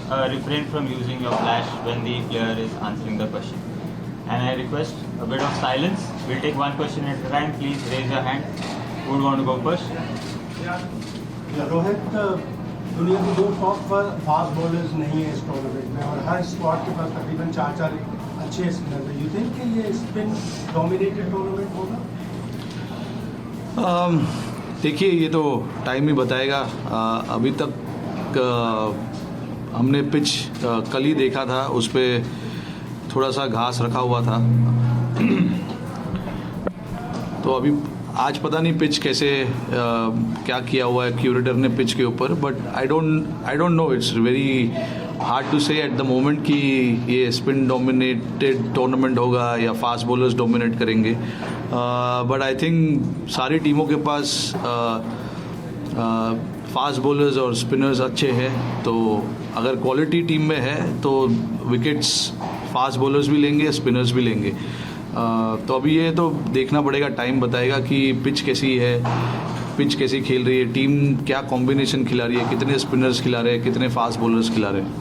refrain from using your flash when the player is answering the question. And I request a bit of silence. We'll take one question at a time. Please raise your hand. Who would want to go first? Rohit, दुनिया की 2 top fast bowlers नहीं है इस tournament में और हर squad के पास तकरीबन 4 अच्छे स्पिनर्स हैं. यू थिंक कि ये स्पिन डोमिनेटेड टूर्नामेंट होगा? देखिए, ये तो टाइम ही बताएगा. अभी तक हमने पिच कल ही देखा था, उस पर थोड़ा सा घास रखा हुआ था. तो अभी आज पता नहीं पिच कैसे क्या किया हुआ है क्यूरेटर ने पिच के ऊपर, but I don't know. It's very hard to say at the moment कि ये स्पिन डोमिनेटेड टूर्नामेंट होगा या फास्ट बॉलर्स डोमिनेट करेंगे. बट आई थिंक सारी टीमों के पास फास्ट बॉलर्स और स्पिनर्स अच्छे हैं. तो अगर क्वालिटी टीम में है तो विकेट्स फास्ट बॉलर्स भी लेंगे, स्पिनर्स भी लेंगे. तो अभी ये तो देखना पड़ेगा, टाइम बताएगा कि पिच कैसी है, पिच कैसी खेल रही है, टीम क्या कॉम्बिनेशन खिला रही है, कितने स्पिनर्स खिला रहे हैं, कितने फास्ट बॉलर्स खिला रहे हैं.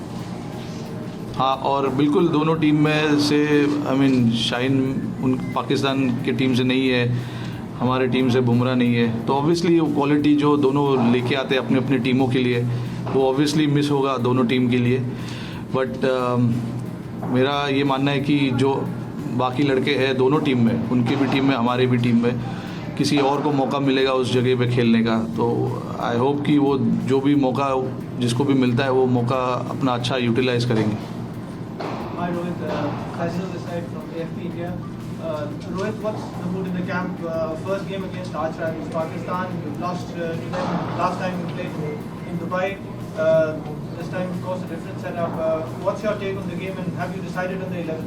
हाँ, और बिल्कुल दोनों टीम में से शाहीन उन पाकिस्तान की टीम से नहीं है, हमारी टीम से बुमराह नहीं है. तो ऑब्वियसली वो क्वालिटी जो दोनों लेके आते हैं अपनी अपनी टीमों के लिए, वो ऑब्वियसली मिस होगा दोनों टीम के लिए. बट मेरा ये मानना है कि जो बाकी लड़के हैं दोनों टीम में, उनकी भी टीम में हमारी भी टीम में, किसी और को मौका मिलेगा उस जगह पे खेलने का. तो आई होप कि वो जो भी मौका जिसको भी मिलता है वो मौका अपना अच्छा यूटिलाइज करेंगे. Hi Rohit, Faisal this side from AFP India. Rohit, what's the mood in the camp? First game against arch rivals Pakistan. You lost to them last time you played in Dubai. This time, of course, a different setup. What's your take on the game, and have you decided on the 11?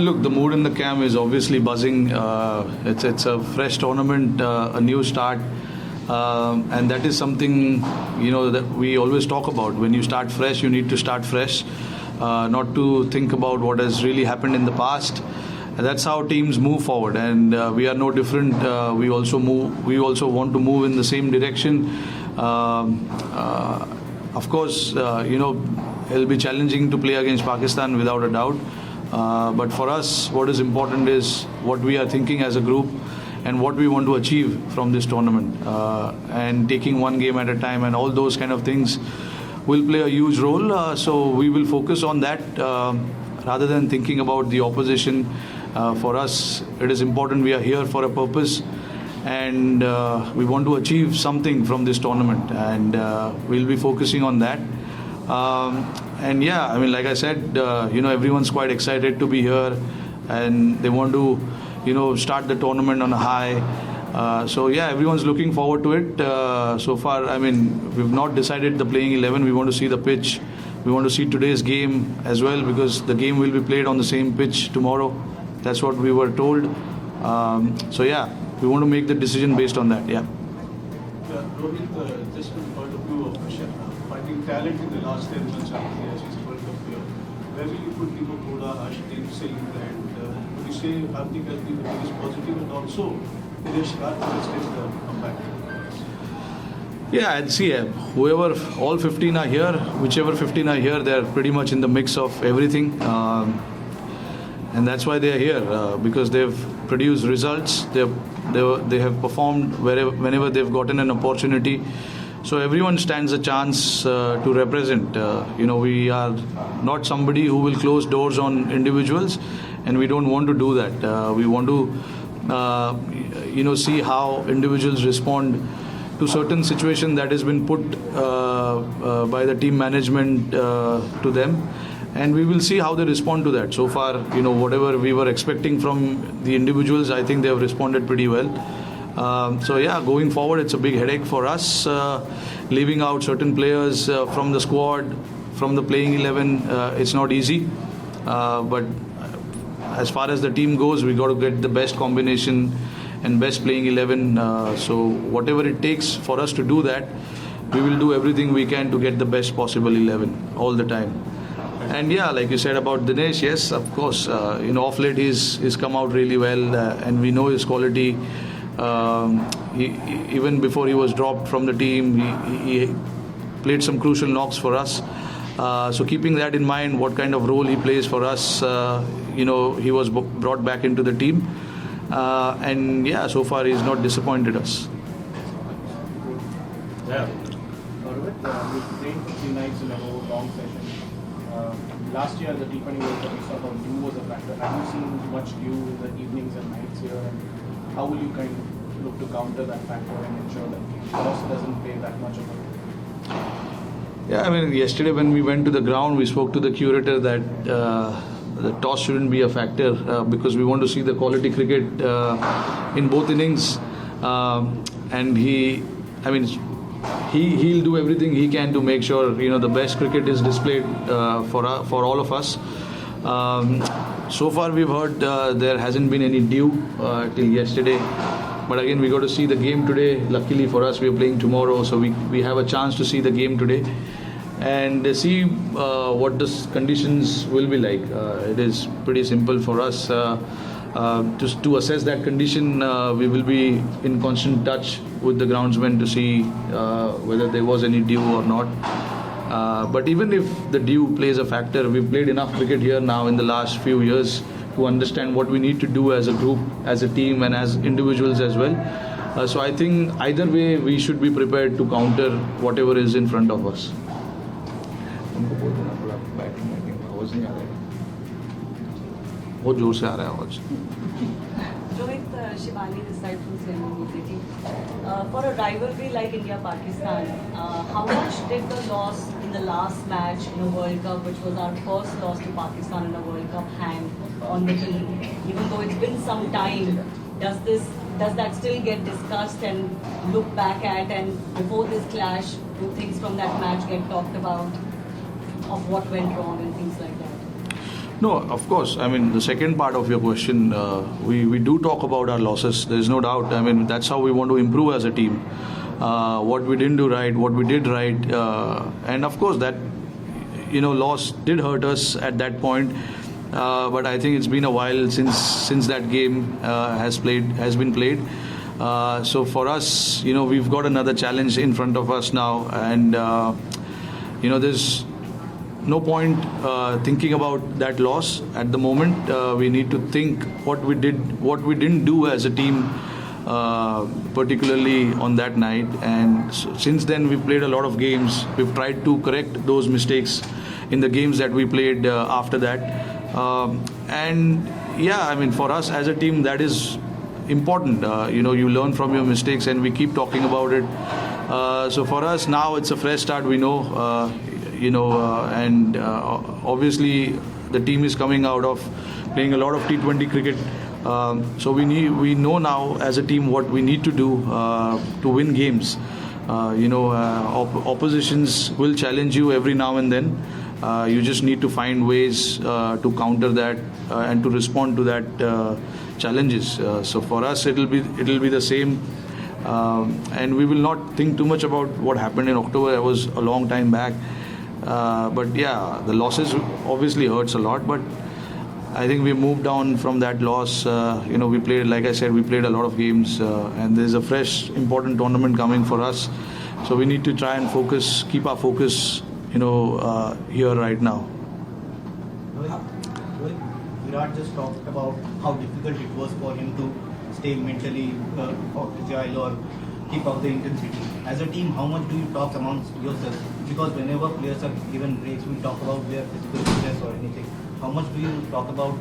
Look, the mood in the camp is obviously buzzing. It's a fresh tournament, a new start, and that is something that we always talk about. When you start fresh, you need to start fresh, not to think about what has really happened in the past. And that's how teams move forward, and we are no different. We also want to move in the same direction. Of course, it'll be challenging to play against Pakistan without a doubt. But for us, what is important is what we are thinking as a group and what we want to achieve from this tournament. And taking one game at a time and all those kind of things will play a huge role. So we will focus on that rather than thinking about the opposition. For us, it is important we are here for a purpose, and we want to achieve something from this tournament, and we'll be focusing on that. And yeah, like I said, everyone's quite excited to be here, and they want to start the tournament on a high. So yeah, everyone's looking forward to it. So far, we've not decided the playing 11. We want to see the pitch. We want to see today's game as well, because the game will be played on the same pitch tomorrow. That's what we were told. So yeah, we want to make the decision based on that. Yeah. Rohit, just from the point of view of finding talent in the last 10 months after the Ashes World Cup here, where will you put Deepak Hooda, Harshdeep Singh, and would you say Hardik has been the biggest positive, and also Dinesh Karthik has taken the comeback? Yeah, and see, whoever, all 15 are here, whichever 15 are here, they're pretty much in the mix of everything. And that's why they're here, because they've produced results. They have performed whenever they've gotten an opportunity. So everyone stands a chance to represent. We are not somebody who will close doors on individuals, and we don't want to do that. We want to see how individuals respond to certain situation that has been put by the team management to them, and we will see how they respond to that. So far, whatever we were expecting from the individuals, I think they have responded pretty well. So yeah, going forward, it's a big headache for us, leaving out certain players from the squad, from the playing 11. It's not easy, but as far as the team goes, we got to get the best combination and best playing 11. So whatever it takes for us to do that, we will do everything we can to get the best possible 11 all the time. And yeah, like you said about Dinesh, yes, of course, off late he's come out really well, and we know his quality. Even before he was dropped from the team, played some crucial knocks for us. So keeping that in mind, what kind of role he plays for us, he was brought back into the team. And yeah, so far he's not disappointed us. Yeah. Rohit, we've played 3 nights in a row, long session. Last year, the T20 World Cup, we saw how dew was a factor. Have you seen much dew in the evenings and nights here? And how will you kind of look to counter that factor and ensure that loss doesn't play that much of a role? Yeah, I mean, yesterday when we went to the ground, we spoke to the curator that the toss shouldn't be a factor because we want to see the quality cricket in both innings. And he'll do everything he can to make sure the best cricket is displayed for all of us. So far we've heard there hasn't been any dew till yesterday, but again we got to see the game today. Luckily for us, we are playing tomorrow, so we have a chance to see the game today and see what the conditions will be like. It is pretty simple for us. To assess that condition, we will be in constant touch with the groundsmen to see whether there was any dew or not. But even if the dew plays a factor, we've played enough cricket here now in the last few years to understand what we need to do as a group, as a team, and as individuals as well. So I think either way, we should be prepared to counter whatever is in front of us. बहुत जोर से आ रहा है आवाज. Rohit, Shivani this side from Srinagar City. For a rivalry like India-Pakistan, how much did the loss in the last match in a World Cup, which was our first loss to Pakistan in a World Cup, hang on the team? Even though it's been some time, does that still get discussed and looked back at? And before this clash, do things from that match get talked about of what went wrong and things like that? No, of course. I mean, the second part of your question, we do talk about our losses. There's no doubt. I mean, that's how we want to improve as a team. What we didn't do right, what we did right. And of course, that, loss did hurt us at that point. But I think it's been a while since that game has been played. So for us, we've got another challenge in front of us now. And, there's no point thinking about that loss at the moment. We need to think what we didn't do as a team, particularly on that night. And since then, we've played a lot of games. We've tried to correct those mistakes in the games that we played after that. And yeah, I mean, for us as a team, that is important. You learn from your mistakes, and we keep talking about it. So for us now, it's a fresh start. We know. And obviously the team is coming out of playing a lot of T20 cricket. So we know now as a team what we need to do to win games. Oppositions will challenge you every now and then. You just need to find ways to counter that and to respond to that challenges. So for us, it'll be the same. And we will not think too much about what happened in October. That was a long time back. But yeah, the losses obviously hurts a lot, but I think we moved on from that loss. We played, like I said, we played a lot of games, and there's a fresh, important tournament coming for us. So we need to try and keep our focus, here right now. Rohit, Virat just talked about how difficult it was for him to stay mentally agile or keep up the intensity. As a team, how much do you talk amongst yourselves? Because whenever players are given breaks, we talk about their physical fitness or anything. How much do you talk about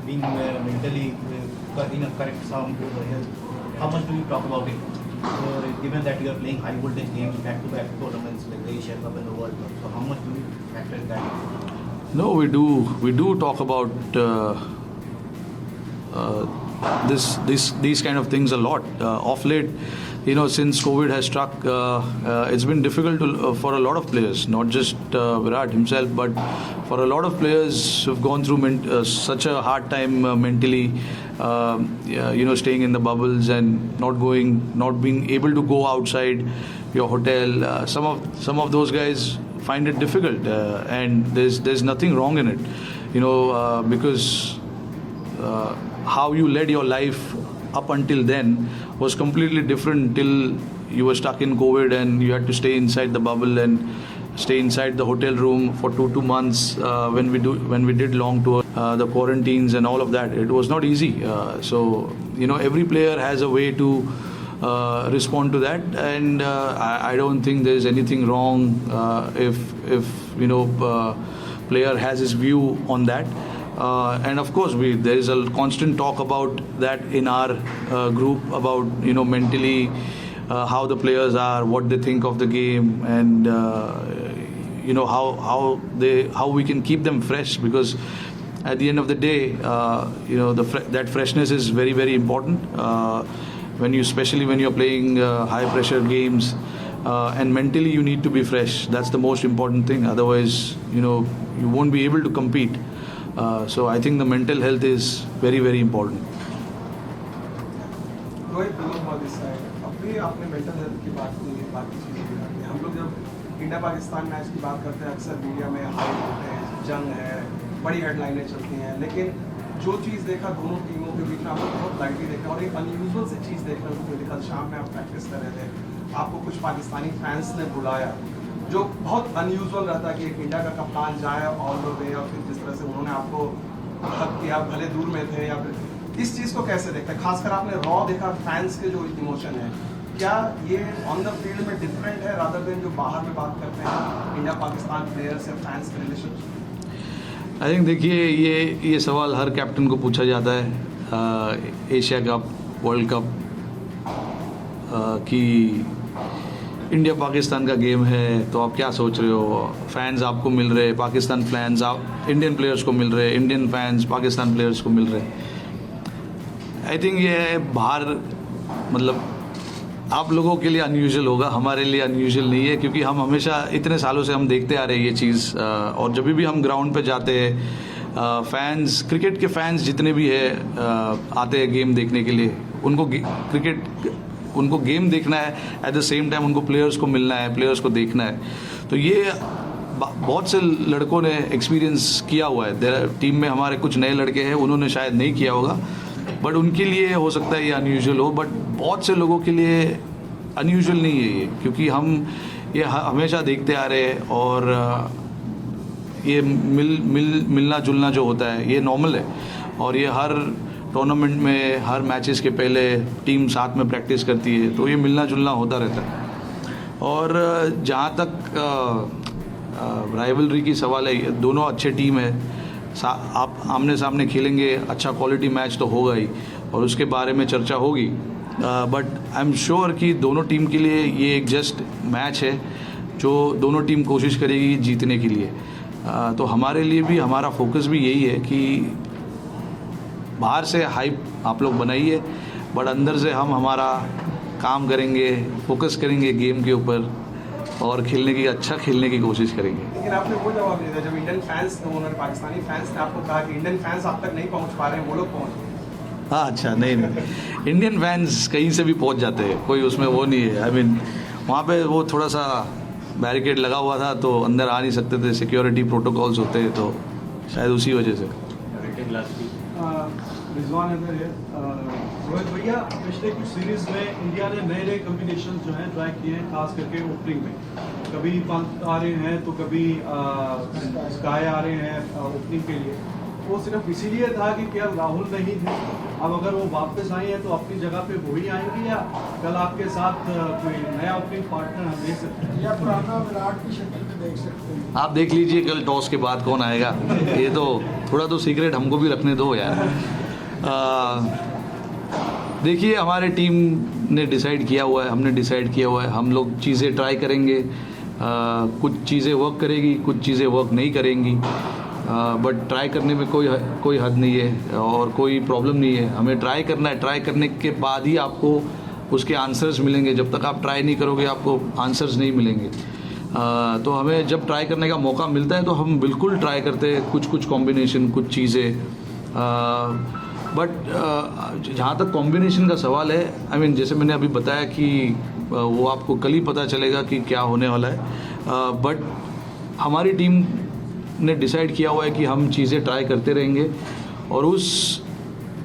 being mentally in a correct sound health? How much do you talk about it? Given that you are playing high voltage games, back-to-back tournaments like the Asia Cup and the World Cup, so how much do you factor in that? No, we do talk about these kind of things a lot. Off late, since COVID has struck, it's been difficult for a lot of players, not just Virat himself, but for a lot of players who've gone through such a hard time mentally, staying in the bubbles and not being able to go outside your hotel. Some of those guys find it difficult, and there's nothing wrong in it, because how you led your life up until then was completely different till you were stuck in COVID and you had to stay inside the bubble, and stay inside the hotel room for 2 months when we did long tour, the quarantines and all of that. It was not easy. So every player has a way to respond to that, and I don't think there is anything wrong if player has his view on that. And of course, there is a constant talk about that in our group about mentally how the players are, what they think of the game, and how we can keep them fresh, because at the end of the day, that freshness is very, very important. Especially when you're playing high pressure games, and mentally you need to be fresh. That's the most important thing. Otherwise, you won't be able to compete. So I think the mental health is very, very important. Rohit this side अभी आपने mental health की बात की है, बाकी चीज़ें भी करते हैं। हम लोग जब इंडिया पाकिस्तान मैच की बात करते हैं अक्सर मीडिया में हाई होते हैं, जंग है, बड़ी हेडलाइनें चलती हैं, लेकिन जो चीज़ देखा दोनों टीमों के बीच में आपको बहुत लाइटली देखा, और एक अनयूजुअल सी चीज़ देखने को मिली। कल शाम में आप प्रैक्टिस कर रहे थे, आपको कुछ पाकिस्तानी फैंस ने बुलाया, जो बहुत अनयूजुअल रहता कि एक इंडिया का कप्तान जाए ऑल द वे, और फिर जिस तरह से उन्होंने आपको हक किया, भले दूर में थे, या फिर इस चीज़ को कैसे देखते हैं? खासकर आपने रॉ देखा, फैंस के जो इमोशन है, क्या ये ऑन द फील्ड में डिफरेंट है रादर देन जो बाहर में बात करते हैं इंडिया पाकिस्तान प्लेयर्स या फैंस के रिलेशनशिप? आई थिंक देखिए, ये सवाल हर कैप्टन को पूछा जाता है एशिया कप, वर्ल्ड कप, कि इंडिया पाकिस्तान का गेम है तो आप क्या सोच रहे हो? फैंस आपको मिल रहे, पाकिस्तान फैंस आप इंडियन प्लेयर्स को मिल रहे, इंडियन फैंस पाकिस्तान प्लेयर्स को मिल रहे। आई थिंक ये बाहर मतलब आप लोगों के लिए अनयूजुअल होगा, हमारे लिए अनयूजुअल नहीं है, क्योंकि हम हमेशा इतने सालों से हम देखते आ रहे हैं ये चीज़। और जब भी हम ग्राउंड पे जाते हैं, फैंस, क्रिकेट के फैंस जितने भी है आते हैं गेम देखने के लिए, उनको गेम देखना है, एट द सेम टाइम उनको प्लेयर्स को मिलना है, प्लेयर्स को देखना है। तो ये बहुत से लड़कों ने एक्सपीरियंस किया हुआ है। टीम में हमारे कुछ नए लड़के हैं, उन्होंने शायद नहीं किया होगा, बट उनके लिए हो सकता है ये अनयूजुअल हो, बट बहुत से लोगों के लिए अनयूजुअल नहीं है ये, क्योंकि हम ये हमेशा देखते आ रहे हैं, और ये मिलना जुलना जो होता है ये नॉर्मल है, और ये हर टूर्नामेंट में, हर मैचेस के पहले टीम साथ में प्रैक्टिस करती है, तो ये मिलना जुलना होता रहता है। और जहाँ तक राइवलरी की सवाल है, दोनों अच्छे टीम है, आप आमने सामने खेलेंगे, अच्छा क्वालिटी मैच तो होगा ही, और उसके बारे में चर्चा होगी। बट आई एम श्योर कि दोनों टीम के लिए ये एक जस्ट मैच है, जो दोनों टीम कोशिश करेगी जीतने के लिए। तो हमारे लिए भी, हमारा फोकस भी यही है कि बाहर से हाइप आप लोग बनाइए, बट अंदर से हम हमारा काम करेंगे, फोकस करेंगे गेम के ऊपर, और अच्छा खेलने की कोशिश करेंगे। लेकिन आपने वो जवाब दिया था जब इंडियन फैंस थे, उन्होंने पाकिस्तानी फैंस ने आपको कहा कि इंडियन फैंस आप तक नहीं पहुंच पा रहे हैं, वो लोग पहुंच गए। हाँ, अच्छा, नहीं, इंडियन फैंस कहीं से भी पहुंच जाते हैं, कोई उसमें वो नहीं है। आई मीन वहाँ पे वो थोड़ा सा बैरिकेड लगा हुआ था, तो अंदर आ नहीं सकते थे, सिक्योरिटी प्रोटोकॉल्स होते हैं, तो शायद उसी वजह से। रिजवान इधर है। रोहित भैया, पिछले कुछ सीरीज में इंडिया ने नए नए कॉम्बिनेशन जो हैं ट्राई किए हैं, खास करके ओपनिंग में। कभी पंत आ रहे हैं तो कभी स्काई आ रहे हैं ओपनिंग के लिए। वो सिर्फ इसीलिए था कि क्या राहुल नहीं थे, अब अगर वो वापस आए हैं तो अपनी जगह पे वो ही आएंगे, या कल आपके साथ कोई नया ओपनिंग पार्टनर हम देख सकते हैं, या पुराना विराट की शक्ल में देख सकते हैं? आप देख लीजिए कल टॉस के बाद कौन आएगा, ये तो थोड़ा तो सीक्रेट हमको भी रखने दो यार। देखिए, हमारे टीम ने डिसाइड किया हुआ है, हमने डिसाइड किया हुआ है, हम लोग चीज़ें ट्राई करेंगे, कुछ चीज़ें वर्क करेगी, कुछ चीज़ें वर्क नहीं करेंगी, बट ट्राई करने में कोई हद नहीं है और कोई प्रॉब्लम नहीं है। हमें ट्राई करना है, ट्राई करने के बाद ही आपको उसके आंसर्स मिलेंगे। जब तक आप ट्राई नहीं करोगे आपको आंसर्स नहीं मिलेंगे। तो हमें जब ट्राई करने का मौका मिलता है तो हम बिल्कुल ट्राई करते हैं, कुछ कॉम्बिनेशन, कुछ चीज़ें। बट जहाँ तक कॉम्बिनेशन का सवाल है, आई मीन जैसे मैंने अभी बताया कि वो आपको कल ही पता चलेगा कि क्या होने वाला है। बट हमारी टीम ने डिसाइड किया हुआ है कि हम चीज़ें ट्राई करते रहेंगे, और उस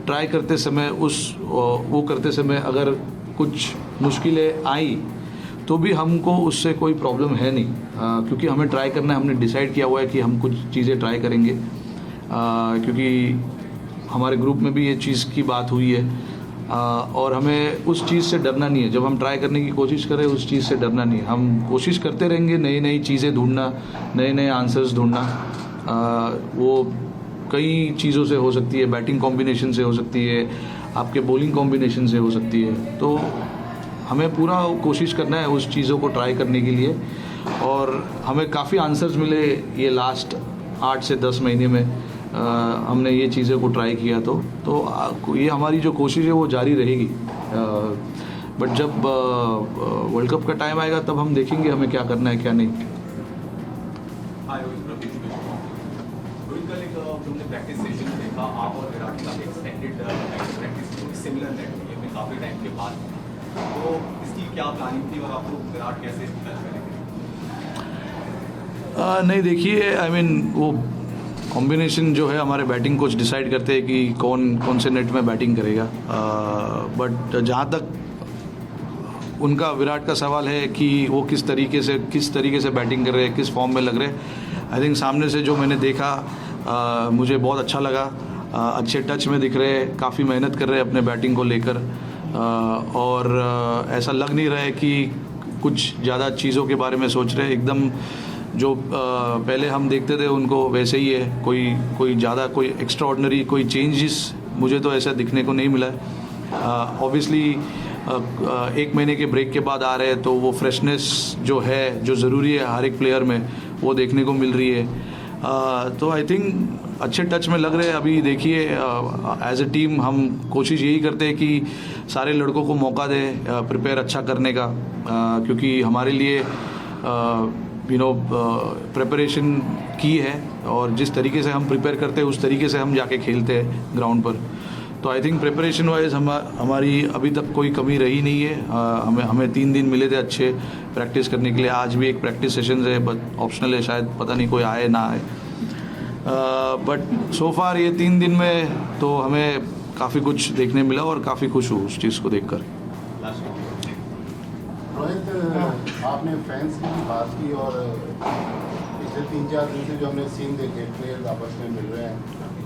ट्राई करते समय वो करते समय अगर कुछ मुश्किलें आई तो भी हमको उससे कोई प्रॉब्लम है नहीं, क्योंकि हमें ट्राई करना है। हमने डिसाइड किया हुआ है कि हम कुछ चीज़ें ट्राई करेंगे, क्योंकि हमारे ग्रुप में भी ये चीज़ की बात हुई है, और हमें उस चीज़ से डरना नहीं है। जब हम ट्राई करने की कोशिश करें उस चीज़ से डरना नहीं है। हम कोशिश करते रहेंगे, नई नई चीज़ें ढूंढना, नए नए आंसर्स ढूंढना। वो कई चीज़ों से हो सकती है, बैटिंग कॉम्बिनेशन से हो सकती है, आपके बॉलिंग कॉम्बिनेशन से हो सकती है। तो हमें पूरा कोशिश करना है उस चीज़ों को ट्राई करने के लिए, और हमें काफ़ी आंसर्स मिले ये लास्ट 8 से 10 महीने में। हमने ये चीज़ें को ट्राई किया, तो ये हमारी जो कोशिश है वो जारी रहेगी। बट जब वर्ल्ड कप का टाइम आएगा तब हम देखेंगे हमें क्या करना है क्या नहीं। तुमने प्रैक्टिस सेशन देखा, आप और विराट का एक्सटेंडेड प्रैक्टिस सिमिलर नेट में काफ़ी टाइम के बाद, तो इसकी क्या प्लानिंग थी और आपको विराट कैसे करेंगे? नहीं, देखिए, आई मीन वो कॉम्बिनेशन जो है हमारे बैटिंग कोच डिसाइड करते हैं कि कौन से नेट में बैटिंग करेगा। बट जहाँ तक उनका विराट का सवाल है कि वो किस तरीके से बैटिंग कर रहे हैं, किस फॉर्म में लग रहे हैं, आई थिंक सामने से जो मैंने देखा मुझे बहुत अच्छा लगा। अच्छे टच में दिख रहे हैं, काफ़ी मेहनत कर रहे हैं अपने बैटिंग को लेकर, और ऐसा लग नहीं रहा है कि कुछ ज़्यादा चीज़ों के बारे में सोच रहे हैं। एकदम जो पहले हम देखते थे उनको वैसे ही है। कोई ज़्यादा कोई एक्स्ट्रा ऑर्डिनरी कोई चेंजेस मुझे तो ऐसा दिखने को नहीं मिला है। ऑब्वियसली 1 महीने के ब्रेक के बाद आ रहे हैं, तो वो फ्रेशनेस जो है, जो ज़रूरी है हर एक प्लेयर में, वो देखने को मिल रही है। तो आई थिंक अच्छे टच में लग रहे हैं। अभी देखिए, एज ए टीम हम कोशिश यही करते हैं कि सारे लड़कों को मौका दें प्रिपेयर अच्छा करने का, क्योंकि हमारे लिए प्रिपरेशन की है, और जिस तरीके से हम प्रिपेयर करते हैं उस तरीके से हम जाके खेलते हैं ग्राउंड पर। तो आई थिंक प्रिपरेशन वाइज हमारी अभी तक कोई कमी रही नहीं है। हमें 3 दिन मिले थे अच्छे प्रैक्टिस करने के लिए। आज भी एक प्रैक्टिस सेशन है, बट ऑप्शनल है, शायद पता नहीं कोई आए ना आए। बट सो फार ये 3 दिन में तो हमें काफ़ी कुछ देखने मिला, और काफ़ी खुश हूँ उस चीज़ को देखकर। रोहित, आपने फैंस की बात की, और पिछले 3-4 दिन से जो हमने सीन देखे, प्लेयर्स आपस में मिल रहे हैं,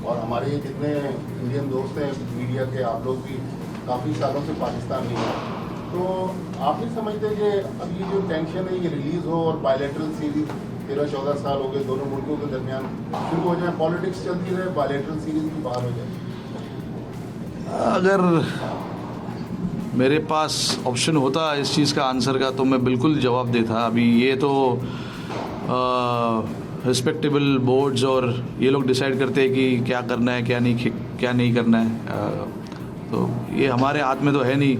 और हमारे जितने इंडियन दोस्त हैं मीडिया के, आप लोग भी काफ़ी सालों से पाकिस्तान नहीं हैं, तो आप नहीं समझते कि अब ये जो टेंशन है ये रिलीज़ हो, और बायलैटरल सीरीज 13-14 साल हो गए दोनों मुल्कों के दरमियान शुरू हो जाए, पॉलिटिक्स चलती रहे, बायलैटरल सीरीज की बाहर हो जाए? अगर मेरे पास ऑप्शन होता इस चीज़ का आंसर का, तो मैं बिल्कुल जवाब देता। अभी ये तो रिस्पेक्टेबल बोर्ड्स और ये लोग डिसाइड करते हैं कि क्या करना है क्या नहीं करना है। तो ये हमारे हाथ में तो है नहीं।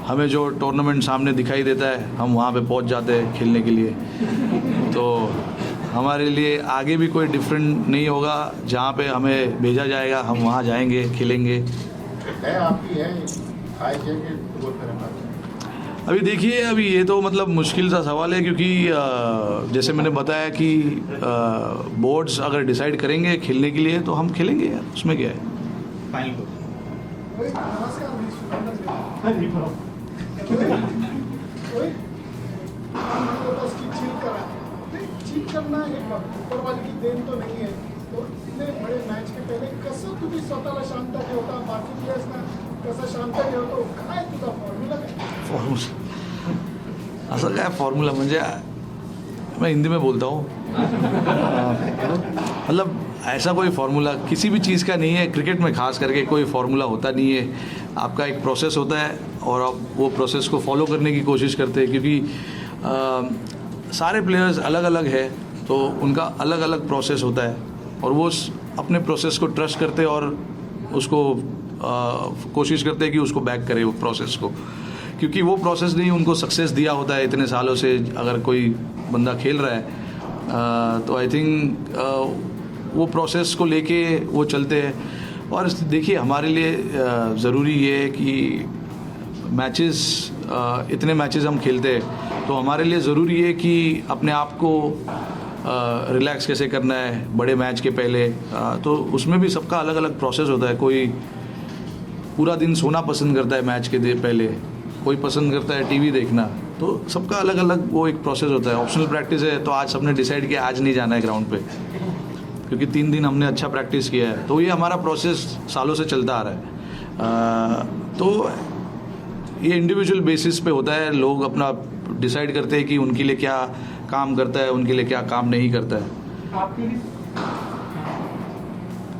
हमें जो टूर्नामेंट सामने दिखाई देता है हम वहाँ पे पहुँच जाते हैं खेलने के लिए। तो हमारे लिए आगे भी कोई डिफरेंट नहीं होगा। जहाँ पे हमें भेजा जाएगा हम वहाँ जाएंगे, खेलेंगे। है आपकी है हाई जैकेट गोल करें? अभी देखिए, अभी ये तो मतलब मुश्किल सा सवाल है, क्योंकि जैसे मैंने बताया कि बोर्ड्स अगर डिसाइड करेंगे खेलने के लिए तो हम खेलेंगे यार, उसमें क्या है। फाइनल चीट करना एक ऊपर वाले की देन तो नहीं है, तो इतने बडे मैच के पहिले कसं तुम्ही स्वतःला शांत ठेवता, बाकी प्लेयर्सना कसं शांत ठेवतो, काय तुझा फॉर्म्युला काय? असं काय फॉर्मूला म्हणजे मैं हिंदी में बोलता हूँ। मतलब ऐसा कोई फार्मूला किसी भी चीज़ का नहीं है। क्रिकेट में खास करके कोई फार्मूला होता नहीं है। आपका एक प्रोसेस होता है और आप वो प्रोसेस को फॉलो करने की कोशिश करते हैं, क्योंकि सारे प्लेयर्स अलग अलग है, तो उनका अलग अलग प्रोसेस होता है, और वो अपने प्रोसेस को ट्रस्ट करते हैं और उसको कोशिश करते हैं कि उसको बैक करे वो प्रोसेस को, क्योंकि वो प्रोसेस ने उनको सक्सेस दिया होता है इतने सालों से। अगर कोई बंदा खेल रहा है तो आई थिंक वो प्रोसेस को लेके वो चलते हैं। और देखिए, हमारे लिए ज़रूरी ये है कि मैचेस, इतने मैचेस हम खेलते हैं, तो हमारे लिए ज़रूरी है कि अपने आप को रिलैक्स कैसे करना है बड़े मैच के पहले। तो उसमें भी सबका अलग अलग प्रोसेस होता है। कोई पूरा दिन सोना पसंद करता है मैच के पहले, कोई पसंद करता है टीवी देखना। तो सबका अलग अलग वो एक प्रोसेस होता है. ऑप्शनल प्रैक्टिस है तो आज सबने डिसाइड किया आज नहीं जाना है ग्राउंड पे, क्योंकि 3 दिन हमने अच्छा प्रैक्टिस किया है. तो ये हमारा प्रोसेस सालों से चलता आ रहा है. तो ये इंडिविजुअल बेसिस पे होता है. लोग अपना डिसाइड करते हैं कि उनके लिए क्या काम करता है, उनके लिए क्या काम नहीं करता है. आपके लिए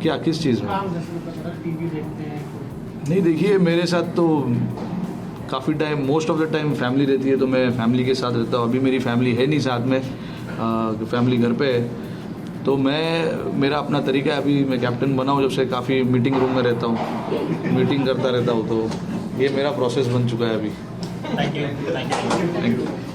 क्या किस चीज़ में? काम जैसे टीवी देखते हैं? नहीं, देखिए मेरे साथ तो काफ़ी time, most of the time family रहती है, तो मैं फैमिली के साथ रहता हूँ. अभी मेरी फैमिली है नहीं साथ में, फैमिली घर पे है. तो मेरा अपना तरीका है. अभी मैं कैप्टन बना हूँ जब से काफ़ी मीटिंग रूम में रहता हूँ, मीटिंग करता रहता हूँ. तो ये मेरा प्रोसेस बन चुका है अभी. Thank you. Thank you.